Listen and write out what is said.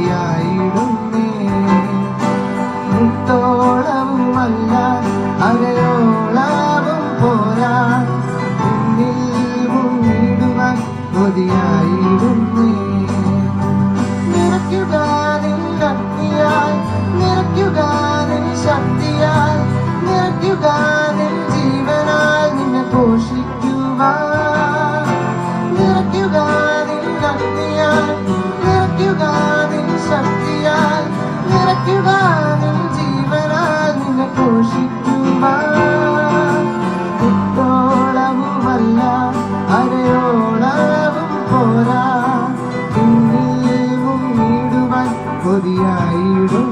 കൊതിയായിടുന്നേ. മുത്തോളവുമല്ല അരയോളവും പോരാ, മുന്നിൽ മുങ്ങിടുവാൻ കൊതിയായിടുന്നേ. നിറയ്ക്കുക നിൻ ശക്തിയാൽ, നിറയ്ക്കുക നിൻ ശക്തിയാൽ, നിറയ്ക്കുക നിൻ ജീവനാൽ നിന്നെ പോഷിക്കുവാൻ. നിറയ്ക്കുക നിൻ ശക്തിയാൽ, നിറയ്ക്കുക നിൻ ശക്തിയാൽ, നിറയ്ക്കുക നിൻ ജീവനാൽ നിന്നെ പോഷിക്കുവാൻ. മുത്തോളവുമല്ല അരയോളവും പോരാ, മുങ്ങിടുവാൻ കൊതിയായിടും.